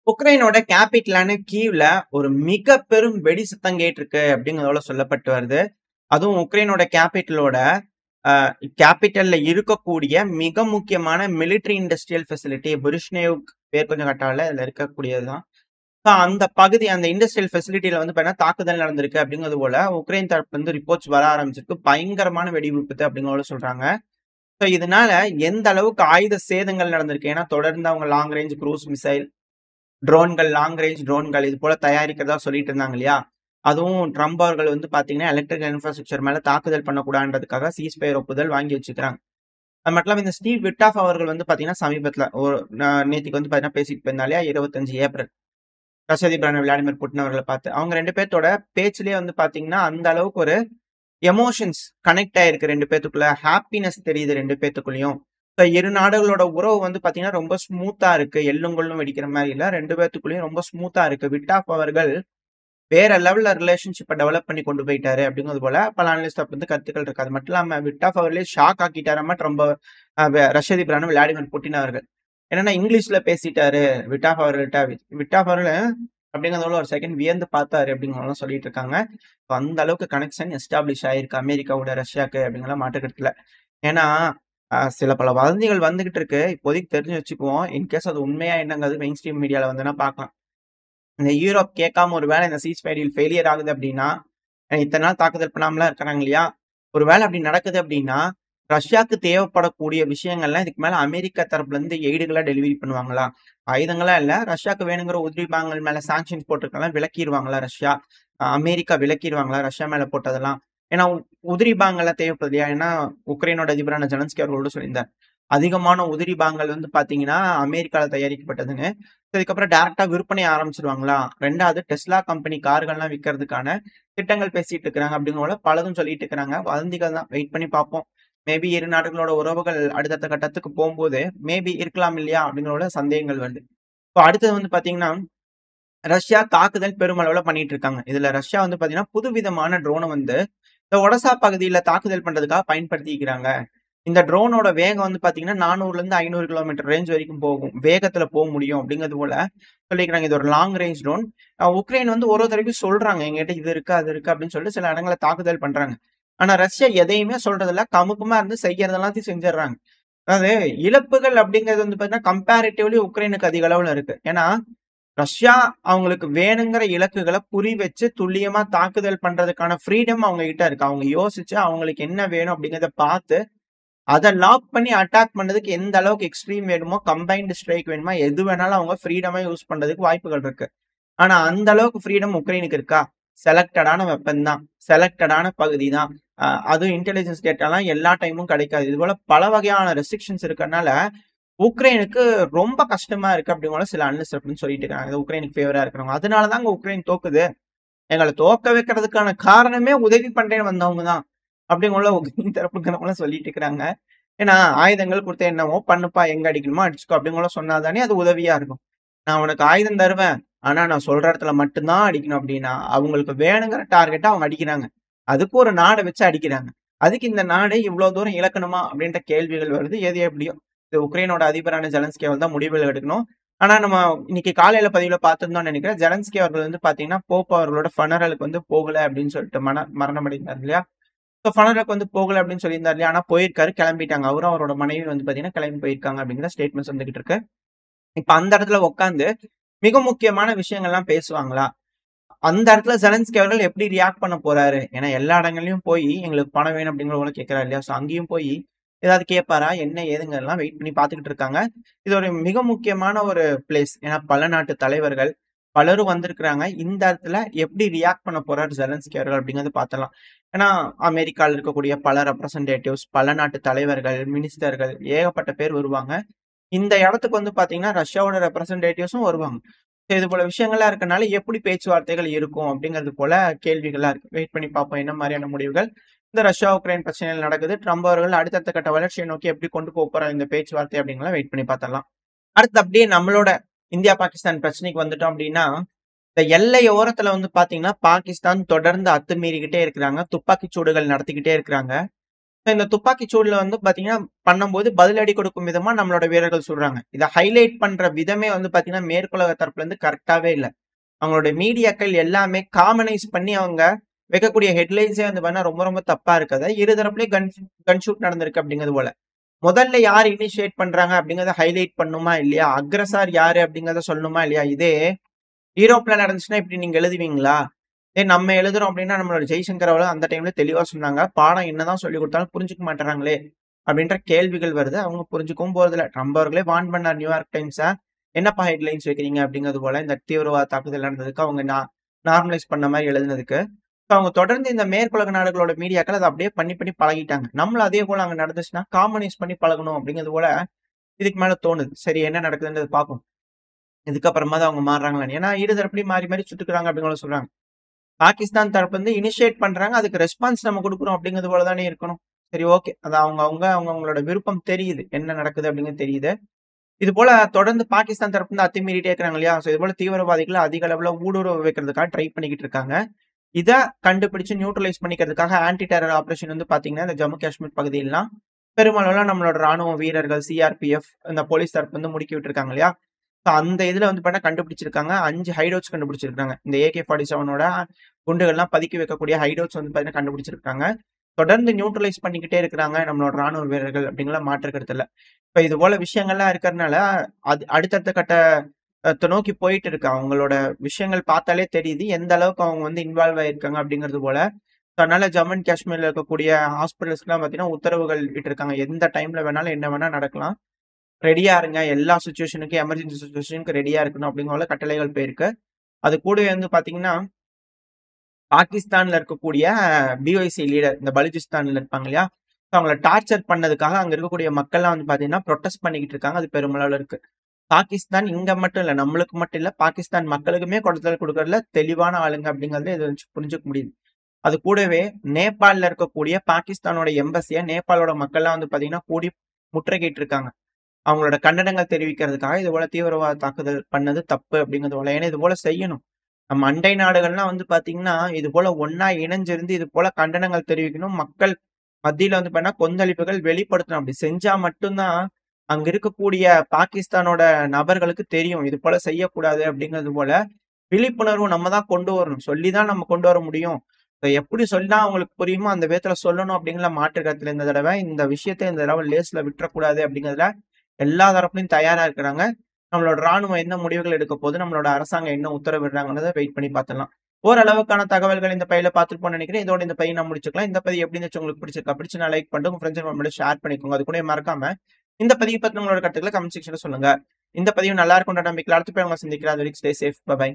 உக்ரைனோட கேபிட்டலான கீவ்ல ஒரு மிக பெரும் வெடி சத்தம் கேட்டிருக்கு அப்படிங்கிறதோட சொல்லப்பட்டு வருது. அதுவும் உக்ரைனோட கேபிட்டல்ல இருக்கக்கூடிய மிக முக்கியமான மிலிட்டரி இண்டஸ்ட்ரியல் ஃபெசிலிட்டி புரிஷ்னேவ்க் பேர் கொஞ்சம் கட்டால இதுல இருக்கக்கூடியதுதான். அந்த பகுதி அந்த இண்டஸ்ட்ரியல் ஃபெசிலிட்டியில வந்து பார்த்தீங்கன்னா தாக்குதல் நடந்திருக்கு அப்படிங்கிறது போல உக்ரைன் தரப்புல இருந்து ரிப்போர்ட்ஸ் வர ஆரம்பிச்சிருக்கு. பயங்கரமான வெடி விபத்து அப்படிங்கிறத சொல்றாங்க. இதனால எந்த அளவுக்கு ஆயுத சேதங்கள் நடந்திருக்கு. ஏன்னா தொடர்ந்து அவங்க லாங் ரேஞ்ச் க்ரூஸ் மிசைல் ட்ரோன்கள், லாங் ரேஞ்ச் ட்ரோன்கள் இது போல தயாரிக்கிறதா சொல்லிட்டு இருந்தாங்க இல்லையா? அதுவும் ட்ரம்ப் அவர்கள் வந்து பார்த்தீங்கன்னா, எலக்ட்ரிக்கல் இன்ஃப்ராஸ்ட்ரக்சர் மேல தாக்குதல் பண்ணக்கூடாதுன்றதுக்காக சீஸ்ஃபயர் ஒப்புதல் வாங்கி வச்சுக்கிறாங்க. அது மட்டும் இல்லாம இந்த ஸ்டீவ் விட்டாஃப் அவர்கள் வந்து பார்த்தீங்கன்னா, சமீபத்தில ஒரு நேத்திக்கு வந்து பார்த்தீங்கன்னா பேசிட்டு போயிருந்தாங்க இல்லையா? 25 ஏப்ரல் ரஷ்ய அதிபரான விளாடிமிர் புட்டின் அவர்கள பார்த்து. அவங்க 2 பேத்தோட பேச்சிலேயே வந்து பார்த்தீங்கன்னா, அந்த அளவுக்கு ஒரு எமோஷன்ஸ் கனெக்ட் ஆயிருக்கு 2 பேத்துக்குள்ள. ஹாப்பினஸ் தெரியுது 2 பேத்துக்குள்ளயும். இரு நாடுகளோட உறவு வந்து பார்த்தீங்கன்னா, ரொம்ப ஸ்மூத்தா இருக்கு. எள்ளும் கொள்ளும் வெடிக்கிற மாரி இல்ல. 2 பேத்துக்குள்ளயும் ரொம்ப ஸ்மூத்தா இருக்கு. விட்டாஃப் அவர்கள் வேற லெவல்ல ரிலேஷன்ஷிப்ப டெவலப் பண்ணி கொண்டு போயிட்டாரு அப்படிங்கிறது போல பல அனலிஸ்ட் வந்து கருத்துக்கள் இருக்கு. அது மட்டும் இல்லாம விட்டாஃப் அவர்களே ஷாக் ஆக்கிட்டாராமா ட்ரம்ப ரஷ்ய அதிபரான விளாடிமிர் புட்டின் அவர்கள். என்னன்னா இங்கிலீஷ்ல பேசிட்டாரு விட்டாஃப் அவர்கள்ட்ட. விட்டாஃப் அவர்கள் அப்படிங்கிறதோட ஒரு செகண்ட் வியந்து பார்த்தாரு அப்படிங்கிறதெல்லாம் சொல்லிட்டு இருக்காங்க. அந்த அளவுக்கு கனெக்ஷன் எஸ்டாப்ளிஷ் ஆயிருக்கு அமெரிக்காவோட ரஷ்யாக்கு அப்படிங்கிற மாற்றுக்கருத்துல. ஏன்னா சில பல வதந்திகள் வந்துகிட்டு இருக்கு. இப்போதைக்கு தெரிஞ்சு வச்சுக்குவோம். இன்கேஸ் அது உண்மையா என்னங்கிறது மெயின் ஸ்ட்ரீம் மீடியால வந்துன்னா பார்க்கலாம். இந்த யூரோப் கேட்காம ஒரு வேளை இந்த சீஸ்ஃபயர் டீல் ஃபெயிலியர் ஆகுது அப்படின்னா, இத்தனை நாள் தாக்குதல் பண்ணாமலாம் இருக்கிறாங்க இல்லையா? ஒரு வேளை அப்படி நடக்குது அப்படின்னா, ரஷ்யாவுக்கு தேவைப்படக்கூடிய விஷயங்கள்லாம் இதுக்கு மேல அமெரிக்கா தரப்புல இருந்து எய்டுகளா டெலிவரி பண்ணுவாங்களா? ஆயுதங்களா இல்ல, ரஷ்யாவுக்கு வேணுங்கிற உதிரி பாகங்கள் மேல சாங்ஷன்ஸ் போட்டிருக்கலாம் விலக்கிருவாங்களா ரஷ்யா? அமெரிக்கா விலக்கிருவாங்களா ரஷ்யா மேல போட்டதெல்லாம்? ஏன்னா உதிரி பாகங்கள்லாம் தேவைப்படுது இல்லையா? ஏன்னா உக்ரைனோட அதிபரான ஜெலன்ஸ்கி அவர்களோட சொல்லியிருந்தார். அதிகமான உதிரி பாகங்கள் வந்து பார்த்தீங்கன்னா, அமெரிக்கால தயாரிக்கப்பட்டதுன்னு. இதுக்கப்புறம் டைரக்ட்டா விற்பனை ஆரம்பிச்சுருவாங்களா? 2வது டெஸ்லா கம்பெனி கார்கள்லாம் விக்கிறதுக்கான திட்டங்கள் பேசிட்டு இருக்கிறாங்க அப்படிங்கிற போல பலதும் சொல்லிட்டு இருக்கிறாங்க. வதந்திகள் தான். வெயிட் பண்ணி பார்ப்போம். மேபி இரு நாடுகளோட உறவுகள் அடுத்தடுத்த கட்டத்துக்கு போம்போது, மேபி இருக்கலாம் இல்லையா? அப்படிங்கிற போல சந்தேகங்கள் வருது. இப்போ அடுத்தது வந்து பார்த்தீங்கன்னா, ரஷ்யா தாக்குதல் பெருமளவுல பண்ணிட்டு இருக்காங்க. இதுல ரஷ்யா வந்து பார்த்தீங்கன்னா, புதுவிதமான ட்ரோன வந்து இந்த ஒடசா பகுதியில தாக்குதல் பண்றதுக்காக பயன்படுத்திக்கிறாங்க. இந்த ட்ரோனோட வேகம் வந்து பார்த்தீங்கன்னா, 400லேருந்து 500 கிலோமீட்டர் ரேஞ்ச் வரைக்கும் போகும். வேகத்துல முடியும் அப்படிங்கிறது போல சொல்லியிருக்காங்க. இது ஒரு லாங் ரேஞ்ச் ட்ரோன். உக்ரைன் வந்து ஒரு தடவையும் சொல்றாங்க. எங்ககிட்ட இது இருக்கு, அது இருக்கு அப்படின்னு சொல்லிட்டு சில இடங்கள்ல தாக்குதல் பண்றாங்க. ஆனா ரஷ்யா எதையுமே சொல்றதில்ல. கமுக்கமா இருந்து செய்யறது எல்லாத்தையும் செஞ்சுடுறாங்க. அதாவது இழப்புகள் அப்படிங்கிறது வந்து பார்த்தீங்கன்னா, கம்பேரிட்டிவ்லி உக்ரைனுக்கு அதிக அளவுல இருக்கு. ஏன்னா, ரஷ்யா அவங்களுக்கு வேணுங்கிற இலக்குகள குறி வச்சு துல்லியமா தாக்குதல் பண்றதுக்கான ஃப்ரீடம் அவங்க கிட்ட இருக்கு. அவங்க யோசிச்சு அவங்களுக்கு என்ன வேணும் அப்படிங்கிறத பார்த்து அத லாக் பண்ணி அட்டாக் பண்றதுக்கு எந்த அளவுக்கு எக்ஸ்ட்ரீம் வேணுமோ, கம்பைன்ட் ஸ்ட்ரைக் வேணுமா, எது வேணாலும் அவங்க ஃப்ரீடமா யூஸ் பண்றதுக்கு வாய்ப்புகள் இருக்கு. ஆனா அந்த அளவுக்கு ஃப்ரீடம் உக்ரைனுக்கு இருக்கா? செலக்டடான வெப்பன் தான். செலக்டடான பகுதி தான். அதுவும் இன்டெலிஜென்ஸ் டேட்டாலாம் எல்லா டைமும் கிடைக்காது. இது போல பல வகையான ரெஸ்ட்ரிக்ஷன்ஸ் இருக்கறனால, உக்ரைனுக்கு ரொம்ப கஷ்டமா இருக்கு அப்படிங்கிற சில அனலிஸ்ட் அப்படின்னு சொல்லிட்டு இருக்காங்க. இது உக்ரைனுக்கு ஃபேவரா இருக்கிறவங்க. அதனால தாங்க உக்ரைன் தோக்குது. எங்கள தோக்க வைக்கிறதுக்கான காரணமே உதவி பண்றேன்னு வந்தவங்க தான். அப்படிங்குள்ள உக்ரைன் தரப்புங்கிறவங்கலாம் சொல்லிட்டு இருக்கிறாங்க. ஏன்னா, ஆயுதங்கள் குடுத்து என்னமோ பண்ணுப்பா, எங்க அடிக்கணுமோ அடிச்சுக்கோ அப்படிங்கலாம் சொன்னா தானே அது உதவியா இருக்கும். நான் உனக்கு ஆயுதம் தருவேன். ஆனா நான் சொல்ற இடத்துல மட்டும் தான் அடிக்கணும் அப்படின்னா, அவங்களுக்கு வேணுங்கிற டார்கெட்ட அவங்க அடிக்கிறாங்க. அதுக்கு ஒரு நாட வச்சு அடிக்கிறாங்க. அதுக்கு இந்த நாடு இவ்ளோ தூரம் இழக்கணுமா அப்படின்ற கேள்விகள் வருது. எது எப்படியோ. இது உக்ரைனோட அதிபரான ஜெலன்ஸ்கி அவர்கள் தான் முடிவுகள் எடுக்கணும். ஆனா நம்ம இன்னைக்கு காலையில பதிவுல பார்த்திருந்தோம்னு நினைக்கிறேன். ஜெலன்ஸ்கி அவர்கள் வந்து பார்த்தீங்கன்னா, போப் அவர்களோட ஃபனரலுக்கு வந்து போகல அப்படின்னு சொல்லிட்டு மரணம் அடைந்தார் இல்லையா? ஃபனரலுக்கு வந்து போகல அப்படின்னு சொல்லியிருந்தார் இல்லையா? ஆனா போயிருக்காரு, கிளம்பிட்டாங்க. அவரும் அவரோட மனைவி வந்து பார்த்தீங்கன்னா, கிளம்பி போயிருக்காங்க அப்படிங்கிற ஸ்டேட்மெண்ட்ஸ் வந்துகிட்டு இருக்கு. இப்ப அந்த இடத்துல உட்கார்ந்து மிக முக்கியமான விஷயங்கள்லாம் பேசுவாங்களா? அந்த இடத்துல ஜெலன்ஸ்கி அவர்கள் எப்படி ரியாக்ட் பண்ண போறாரு? ஏன்னா எல்லா இடங்கள்லயும் போய் எங்களுக்கு பணம் வேணும் அப்படிங்கிற போல கேட்கிறாரு இல்லையா? அங்கேயும் போய் ஏதாவது கேட்பாரா? என்ன ஏதுங்கலாம் வெயிட் பண்ணி பார்த்துக்கிட்டு இருக்காங்க. இது ஒரு மிக முக்கியமான ஒரு பிளேஸ். ஏன்னா பல நாட்டு தலைவர்கள் பலரும் வந்திருக்கிறாங்க. இந்த இடத்துல எப்படி ரியாக்ட் பண்ண போறாரு ஜெலன்ஸ்கி அவர்கள் அப்படிங்கிறத பார்த்தரலாம். ஏன்னா அமெரிக்கால இருக்கக்கூடிய பல ரெப்ரசன்டேட்டிவ்ஸ், பல நாட்டு தலைவர்கள், மினிஸ்டர்கள் ஏகப்பட்ட பேர் வருவாங்க. இந்த இடத்துக்கு வந்து பார்த்தீங்கன்னா, ரஷ்யாவோட ரெப்ரசன்டேட்டிவ்ஸும் வருவாங்க. இது போல விஷயங்கள்லாம் இருக்கனால எப்படி பேச்சுவார்த்தைகள் இருக்கும் அப்படிங்கிறது போல கேள்விகளா இருக்கு. வெயிட் பண்ணி பார்ப்போம் என்ன மாதிரியான முடிவுகள் இந்த ரஷ்யா உக்ரைன் பிரச்சனைகள் நடக்குது. ட்ரம்ப் அவர்கள் அடுத்தடுத்த கட்ட வளர்ச்சியை நோக்கி எப்படி கொண்டு போறார் இந்த பேச்சுவார்த்தை அப்படிங்கலாம் வெயிட் பண்ணி பார்த்தரலாம். அடுத்து அப்படியே நம்மளோட இந்தியா, பாகிஸ்தான் பிரச்சனைக்கு வந்துட்டோம் அப்படின்னா, இந்த எல்லை ஓரத்துல வந்து பார்த்தீங்கன்னா, பாகிஸ்தான் தொடர்ந்து அத்துமீறிக்கிட்டே இருக்கிறாங்க. துப்பாக்கி சூடுகள் நடத்திக்கிட்டே இருக்கிறாங்க. இந்த துப்பாக்கி சூடுல வந்து பாத்தீங்கன்னா பண்ணும்போது பதிலடி கொடுக்கும் விதமா நம்மளோட வீரர்கள் சொல்றாங்க. இதை ஹைலைட் பண்ற விதமே வந்து பாத்தீங்கன்னா மேற்குலக தரப்புல இருந்து கரெக்டாவே இல்ல. அவங்களோட மீடியாக்கள் எல்லாமே காமனைஸ் பண்ணி அவங்க வைக்கக்கூடிய ஹெட்லைன்ஸே வந்து பாத்தீங்கன்னா ரொம்ப ரொம்ப தப்பா இருக்குது. இருதரப்புலயும் கன் ஷூட் நடந்திருக்கு அப்படிங்கிறது போல. முதல்ல யார் இனிஷியேட் பண்றாங்க அப்படிங்கறத ஹைலைட் பண்ணுமா இல்லையா? அக்ரஸார் யாரு அப்படிங்கறத சொல்லணுமா இல்லையா? இதே யூரோப்ல நடந்துச்சுன்னா இப்படி நீங்க எழுதுவீங்களா? நம்ம எழுதுறோம் அப்படின்னா நம்மளோட ஜெய்சங்கர் அவர்கள் அந்த டைம்ல தெளிவா சொன்னாங்க. பாடம் என்னதான் சொல்லிக் கொடுத்தாலும் புரிஞ்சுக்க மாட்டேறாங்களே அப்படின்ற கேள்விகள் வருது. அவங்க புரிஞ்சுக்கவும் போறதில்ல. ட்ரம்ப் அவர்களே வார்ன் பண்ணார் நியூயார்க் டைம்ஸ. என்னப்பா ஹெட்லைன்ஸ் வைக்கிறீங்க அப்படிங்கிறது போல இந்த தீவிரவாத தாக்குதல் நடந்ததுக்கு அவங்க நார்மலைஸ் பண்ண மாதிரி எழுதுனதுக்கு. அவங்க தொடர்ந்து இந்த மேற்குலக நாடுகளோட மீடியாக்கள் அதை அப்படியே பண்ணி பண்ணி பழகிட்டாங்க. நம்மளும் அதே போல அங்க நடந்துச்சுன்னா காமனைஸ் பண்ணி பழகணும் அப்படிங்கிறது போல இதுக்கு மேல தோணுது. சரி என்ன நடக்குதுன்றது பார்ப்போம். இதுக்கப்புறமா தான் அவங்க மாறுறாங்களான்னு. ஏன்னா இருதரப்புலையும் மாறி மாறி சுட்டுக்கிறாங்க அப்படிங்கிற சொல்றாங்க. பாகிஸ்தான் தரப்பு வந்து இனிஷியேட் பண்றாங்க. அதுக்கு ரெஸ்பான்ஸ் நம்ம குடுக்குறோம் அப்படிங்கிறது போல தானே இருக்கணும். சரி ஓகே. அது அவங்களோட விருப்பம் தெரியுது. என்ன நடக்குது அப்படிங்கிறது தெரியுது. இது போல தொடர்ந்து பாகிஸ்தான் தரப்பு வந்து அத்துமீறிட்டே இருக்கிறாங்க இல்லையா? சோ இது போல தீவிரவாதிகளை அதிக அளவுல ஊடுருவ வைக்கிறதுக்காக ட்ரை பண்ணிக்கிட்டு இருக்காங்க. இத கண்டுபிடிச்சு நியூட்ரலைஸ் பண்ணிக்கிறதுக்காக ஆன்டி டெரர் ஆபரேஷன் வந்து பாத்தீங்கன்னா, இந்த ஜம்மு காஷ்மீர் பகுதியிலாம் பெருமளவுல நம்மளோட ராணுவ வீரர்கள், சிஆர்பிஎஃப், இந்த போலீஸ் தரப்பு வந்து முடுக்கி விட்டுருக்காங்க இல்லையா? அந்த இதுல வந்து பார்த்தா கண்டுபிடிச்சிருக்காங்க. 5 ஹைடவுட்ஸ் கண்டுபிடிச்சிருக்காங்க. இந்த AK-47ஓட குண்டுகள்லாம் பதுக்கி வைக்கக்கூடிய ஹைடவுட்ஸ் வந்து பார்த்தீங்கன்னா கண்டுபிடிச்சிருக்காங்க. தொடர்ந்து நியூட்ரலைஸ் பண்ணிக்கிட்டே இருக்கிறாங்க நம்மளோட ராணுவ வீரர்கள் அப்படிங்கிற மாற்று கருத்து இல்ல. இப்ப இது போல விஷயங்கள்லாம் இருக்கிறதுனால அது அடுத்தடுத்த கட்ட நோக்கி போயிட்டு இருக்கு. அவங்களோட விஷயங்கள் பார்த்தாலே தெரியுது எந்த அளவுக்கு அவங்க வந்து இன்வால்வ் ஆயிருக்காங்க அப்படிங்கிறது போல. அதனால ஜம்மு அண்ட் காஷ்மீர்ல இருக்கக்கூடிய ஹாஸ்பிட்டல்ஸ்க்குலாம் பார்த்தீங்கன்னா உத்தரவுகள் இட்டிருக்காங்க. எந்த டைம்ல வேணாலும் என்ன வேணா நடக்கலாம். ரெடியா இருங்க. எல்லா சிச்சுவேஷனுக்கும் எமர்ஜென்சி சிச்சுவேஷனுக்கு ரெடியா இருக்கணும் அப்படிங்கிற கட்டளைகள் போயிருக்கு. அது கூடவே வந்து பாத்தீங்கன்னா, பாகிஸ்தான்ல இருக்கக்கூடிய பிஒய்சி லீடர் இந்த பலுச்சிஸ்தான்ல இருப்பாங்க இல்லையா? அவங்கள டார்ச்சர் பண்ணதுக்காக அங்க இருக்கக்கூடிய மக்கள்லாம் வந்து பாத்தீங்கன்னா ப்ரொடெஸ்ட் பண்ணிக்கிட்டு இருக்காங்க. அது பெருமளவுல இருக்கு. பாகிஸ்தான் இங்க மட்டும் இல்ல, நம்மளுக்கு மட்டும் இல்ல, பாகிஸ்தான் மக்களுக்குமே கொடுத்தல் கொடுக்கறதுல தெளிவான ஆளுங்க அப்படிங்கறத இத வச்சு புரிஞ்சுக்க முடியுது. அது கூடவே நேபாள்ல இருக்கக்கூடிய பாகிஸ்தானோட எம்பசிய நேபாளோட மக்கள்லாம் வந்து பாத்தீங்கன்னா கூடி முற்றுகையிட்டு இருக்காங்க. அவங்களோட கண்டனங்கள் தெரிவிக்கிறதுக்காக இது போல தீவிரவாத தாக்குதல் பண்ணது தப்பு அப்படிங்கிறது போல. ஏன்னா இது போல செய்யணும். நம்ம அண்டை நாடுகள்லாம் வந்து பாத்தீங்கன்னா இது போல ஒன்னா இணைஞ்சிருந்து இது போல கண்டனங்கள் தெரிவிக்கணும். மக்கள் மத்தியில வந்து பண்ணா கொந்தளிப்புகள் வெளிப்படுத்தணும். அப்படி செஞ்சா மட்டும்தான் அங்க இருக்கக்கூடிய பாகிஸ்தானோட நபர்களுக்கு தெரியும் இது போல செய்யக்கூடாது அப்படிங்கிறது போல விழிப்புணர்வு நம்ம தான் கொண்டு வரணும். சொல்லிதான் நம்ம கொண்டு வர முடியும். எப்படி சொன்னா அவங்களுக்கு புரியுமோ அந்த விதத்துல சொல்லணும் அப்படிங்கிற மாற்று கருத்துல இந்த தடவை இந்த விஷயத்த இந்த தடவை லேஸ்ல விட்டுறக்கூடாது அப்படிங்கிறதுல எல்லா தரப்புலையும் தயாரா இருக்கிறாங்க. நம்மளோட ராணுவம் என்ன முடிவுகள் எடுக்க போகுது, நம்மளோட அரசாங்கம் என்ன உத்தரவிடுறாங்கன்றத வெயிட் பண்ணி பார்த்துடலாம். ஓரளவுக்கான தகவல்கள் இந்த பதிவுல பார்த்துருப்போம்னு நினைக்கிறேன். இதோட இந்த பதிவை நான் முடிச்சுக்கலாம். இந்த பதிவு எப்படி இருந்துச்சு உங்களுக்கு பிடிச்சிருக்கா? பிடிச்சுனா லைக் பண்ணிட்டு உங்க ஃப்ரெண்ட்ஸ் அண்ட் ஃபேமிலியோட ஷேர் பண்ணிக்கோங்க. அது கூட மறக்காம இந்த பதிவு பத்தி உங்களோட கருத்துக்களை கமெண்ட் செக்ஷன்ல சொல்லுங்க. இந்த பதிவு நல்லா இருக்கும்ன்ற நம்பிக்கையில அடுத்த போய் உங்களை சந்திக்கிறேன். அது வரைக்கும் ஸ்டே சேஃப். பை.